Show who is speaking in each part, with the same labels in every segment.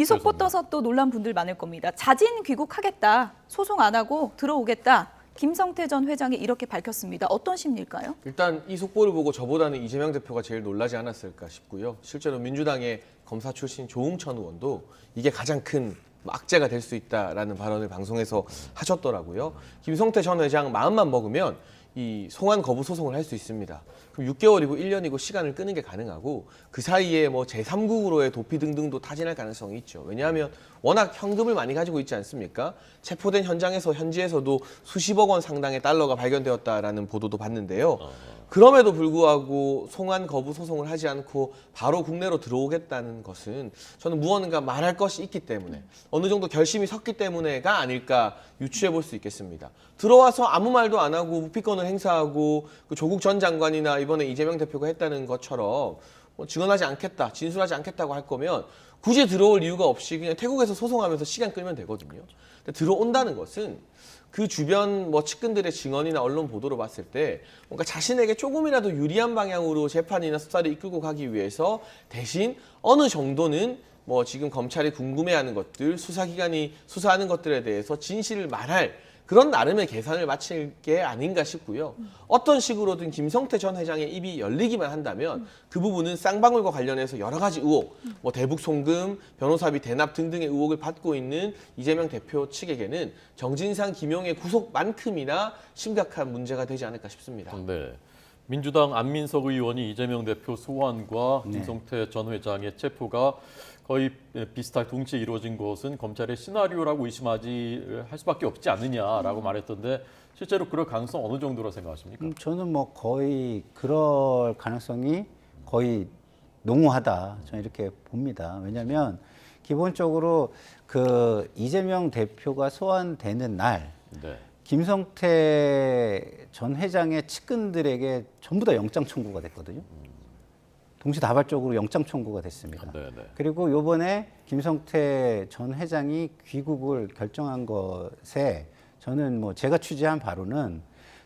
Speaker 1: 이 속보 떠서 또 놀란 분들 많을 겁니다. 자진 귀국하겠다, 소송 안 하고 들어오겠다. 김성태 전 회장이 이렇게 밝혔습니다. 어떤 심리일까요?
Speaker 2: 일단 이 속보를 보고 저보다는 이재명 대표가 제일 놀라지 않았을까 싶고요. 실제로 민주당의 검사 출신 조응천 의원도 이게 가장 큰 악재가 될 수 있다라는 발언을 방송에서 하셨더라고요. 김성태 전 회장 마음만 먹으면 이 송환 거부 소송을 할 수 있습니다. 그럼 6개월이고 1년이고 시간을 끄는 게 가능하고 그 사이에 뭐 제3국으로의 도피 등등도 타진할 가능성이 있죠. 왜냐하면 워낙 현금을 많이 가지고 있지 않습니까? 체포된 현장에서 현지에서도 수십억 원 상당의 달러가 발견되었다라는 보도도 봤는데요. 그럼에도 불구하고 송환 거부 소송을 하지 않고 바로 국내로 들어오겠다는 것은 저는 무언가 말할 것이 있기 때문에 어느 정도 결심이 섰기 때문에가 아닐까 유추해 볼 수 있겠습니다. 들어와서 아무 말도 안 하고 무피권을 행사하고 그 조국 전 장관이나 이번에 이재명 대표가 했다는 것처럼 뭐 증언하지 않겠다, 진술하지 않겠다고 할 거면 굳이 들어올 이유가 없이 그냥 태국에서 소송하면서 시간 끌면 되거든요. 근데 들어온다는 것은 그 주변 뭐 측근들의 증언이나 언론 보도로 봤을 때 뭔가 자신에게 조금이라도 유리한 방향으로 재판이나 수사를 이끌고 가기 위해서 대신 어느 정도는 뭐 지금 검찰이 궁금해하는 것들, 수사기관이 수사하는 것들에 대해서 진실을 말할 그런 나름의 계산을 마칠 게 아닌가 싶고요. 어떤 식으로든 김성태 전 회장의 입이 열리기만 한다면 그 부분은 쌍방울과 관련해서 여러 가지 의혹, 뭐 대북 송금, 변호사비 대납 등등의 의혹을 받고 있는 이재명 대표 측에게는 정진상, 김용의 구속만큼이나 심각한 문제가 되지 않을까 싶습니다.
Speaker 3: 네. 민주당 안민석 의원이 이재명 대표 소환과 김성태 전 회장의 체포가 거의 비슷하게 동시에 이루어진 것은 검찰의 시나리오라고 할 수밖에 없지 않느냐라고 말했던데 실제로 그럴 가능성 어느 정도로 생각하십니까?
Speaker 4: 저는 뭐 거의 그럴 가능성이 거의 농후하다 저는 이렇게 봅니다. 왜냐하면 기본적으로 그 이재명 대표가 소환되는 날
Speaker 3: 네.
Speaker 4: 김성태 전 회장의 측근들에게 전부 다 영장 청구가 됐거든요. 동시다발적으로 영장 청구가 됐습니다. 그리고 이번에 김성태 전 회장이 귀국을 결정한 것에 저는 뭐 제가 취재한 바로는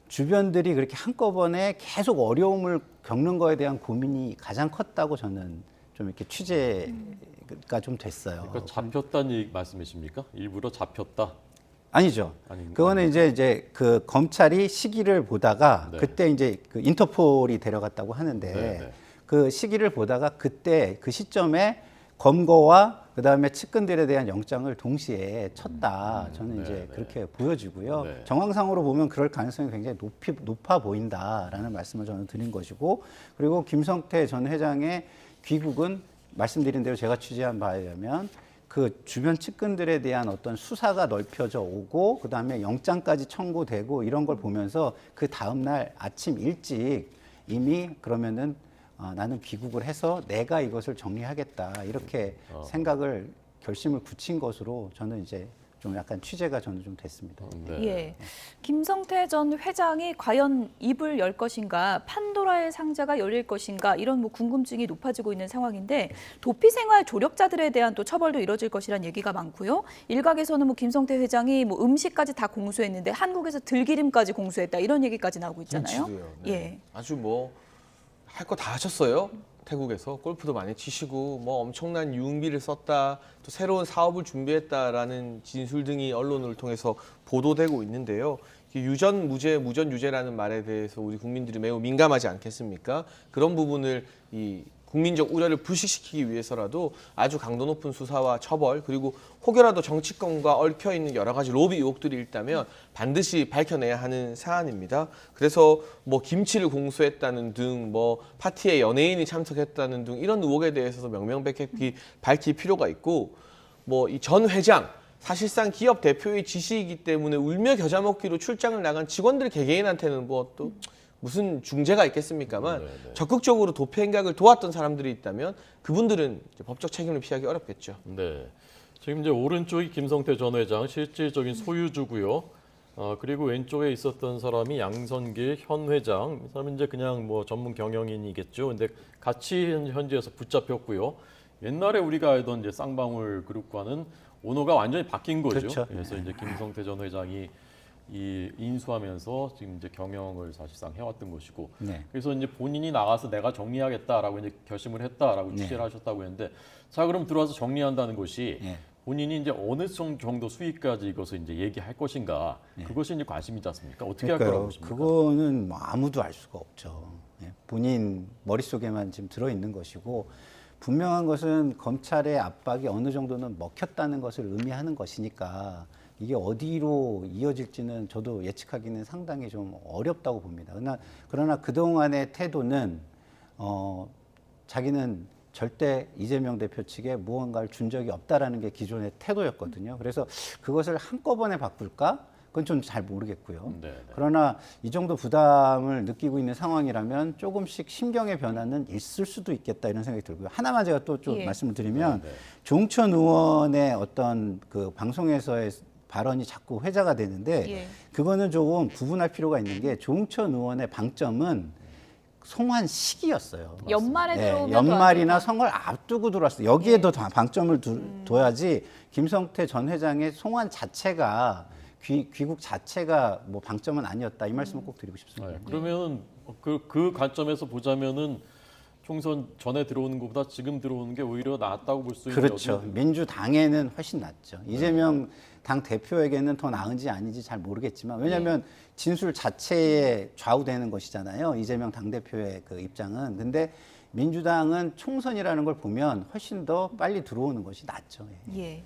Speaker 4: 주변들이 그렇게 한꺼번에 계속 어려움을 겪는 거에 대한 고민이 가장 컸다고 저는 좀 이렇게 취재가 좀 됐어요.
Speaker 3: 그러니까 잡혔다는 말씀이십니까? 일부러 잡혔다?
Speaker 4: 아니죠. 그거는 이제 그 검찰이 시기를 보다가 그때 이제 그 인터폴이 데려갔다고 하는데 그 시기를 보다가 그때 그 시점에 검거와 그다음에 측근들에 대한 영장을 동시에 쳤다. 저는 이제 그렇게 보여지고요. 정황상으로 보면 그럴 가능성이 굉장히 높아 보인다라는 말씀을 저는 드린 것이고, 그리고 김성태 전 회장의 귀국은 말씀드린 대로 제가 취재한 바에 의하면 그 주변 측근들에 대한 어떤 수사가 넓혀져 오고 그다음에 영장까지 청구되고 이런 걸 보면서 그 다음 날 아침 일찍 이미 그러면은 나는 귀국을 해서 내가 이것을 정리하겠다 이렇게 생각을 결심을 굳힌 것으로 저는 이제 좀 약간 취재가 저는 좀 됐습니다.
Speaker 1: 예, 김성태 전 회장이 과연 입을 열 것인가, 판도라의 상자가 열릴 것인가 이런 뭐 궁금증이 높아지고 있는 상황인데 도피 생활 조력자들에 대한 또 처벌도 이뤄질 것이라는 얘기가 많고요. 일각에서는 뭐 김성태 회장이 뭐 음식까지 다 공수했는데 한국에서 들기름까지 공수했다 이런 얘기까지 나오고 있잖아요.
Speaker 2: 네.
Speaker 1: 예,
Speaker 2: 아주 뭐 할 거 다 하셨어요. 태국에서 골프도 많이 치시고 뭐 엄청난 유흥비를 썼다, 또 새로운 사업을 준비했다라는 진술 등이 언론을 통해서 보도되고 있는데요. 유전 무죄, 무전 유죄라는 말에 대해서 우리 국민들이 매우 민감하지 않겠습니까? 그런 부분을 이 국민적 우려를 불식시키기 위해서라도 아주 강도 높은 수사와 처벌, 그리고 혹여라도 정치권과 얽혀 있는 여러 가지 로비 의혹들이 있다면 반드시 밝혀내야 하는 사안입니다. 그래서 뭐 김치를 공수했다는 등, 뭐 파티에 연예인이 참석했다는 등 이런 의혹에 대해서도 명명백백히 밝힐 필요가 있고, 뭐 이 전 회장 사실상 기업 대표의 지시이기 때문에 울며 겨자 먹기로 출장을 나간 직원들 개개인한테는 뭐 또 무슨 중재가 있겠습니까만 적극적으로 도피 행각을 도왔던 사람들이 있다면 그분들은 이제 법적 책임을 피하기 어렵겠죠.
Speaker 3: 네. 지금 이제 오른쪽이 김성태 전 회장 실질적인 소유주고요. 그리고 왼쪽에 있었던 사람이 양선길 현 회장. 이 사람은 이제 그냥 뭐 전문 경영인이겠죠. 근데 같이 현지에서 붙잡혔고요. 옛날에 우리가 알던 이제 쌍방울 그룹과는 오너가 완전히 바뀐 거죠.
Speaker 4: 그렇죠.
Speaker 3: 그래서 이제 김성태 전 회장이 이 인수하면서 지금 이제 경영을 사실상 해왔던 것이고
Speaker 4: 네.
Speaker 3: 그래서 이제 본인이 나가서 내가 정리하겠다라고 이제 결심을 했다라고
Speaker 4: 네.
Speaker 3: 취재를 하셨다고 했는데 자 그럼 들어와서 정리한다는 것이
Speaker 4: 네.
Speaker 3: 본인이 이제 어느 정도 수익까지 이것을 이제 얘기할 것인가 그것이 이제 관심이지 않습니까? 어떻게 할 거라고
Speaker 4: 그러니까요.
Speaker 3: 보십니까?
Speaker 4: 그거는 뭐 아무도 알 수가 없죠. 예, 본인 머릿속에만 지금 들어 있는 것이고 분명한 것은 검찰의 압박이 어느 정도는 먹혔다는 것을 의미하는 것이니까 이게 어디로 이어질지는 저도 예측하기는 상당히 좀 어렵다고 봅니다. 그러나 그동안의 태도는 자기는 절대 이재명 대표 측에 무언가를 준 적이 없다라는 게 기존의 태도였거든요. 그래서 그것을 한꺼번에 바꿀까? 그건 좀 잘 모르겠고요. 그러나 이 정도 부담을 느끼고 있는 상황이라면 조금씩 심경의 변화는 있을 수도 있겠다 이런 생각이 들고요. 하나만 제가 또 좀
Speaker 1: 예.
Speaker 4: 말씀을 드리면 조응천 의원의 어떤 그 방송에서의 발언이 자꾸 회자가 되는데
Speaker 1: 예.
Speaker 4: 그거는 조금 구분할 필요가 있는 게 조응천 의원의 방점은 송환 시기였어요.
Speaker 1: 연말에 들어오면
Speaker 4: 연말이나 선거를 앞두고 들어왔어요. 여기에 더 방점을 둬야지 김성태 전 회장의 송환 자체가 귀국 자체가 뭐 방점은 아니었다 이 말씀을 꼭 드리고 싶습니다.
Speaker 3: 그러면 그 관점에서 보자면은 총선 전에 들어오는 것보다 지금 들어오는 게 오히려 낫다고 볼 수 있는
Speaker 4: 그렇죠. 민주당에는 훨씬 낫죠. 이재명 당 대표에게는 더 나은지 아닌지 잘 모르겠지만 왜냐하면 진술 자체에 좌우되는 것이잖아요. 이재명 당 대표의 그 입장은. 근데 민주당은 총선이라는 걸 보면 훨씬 더 빨리 들어오는 것이 낫죠.
Speaker 1: 예.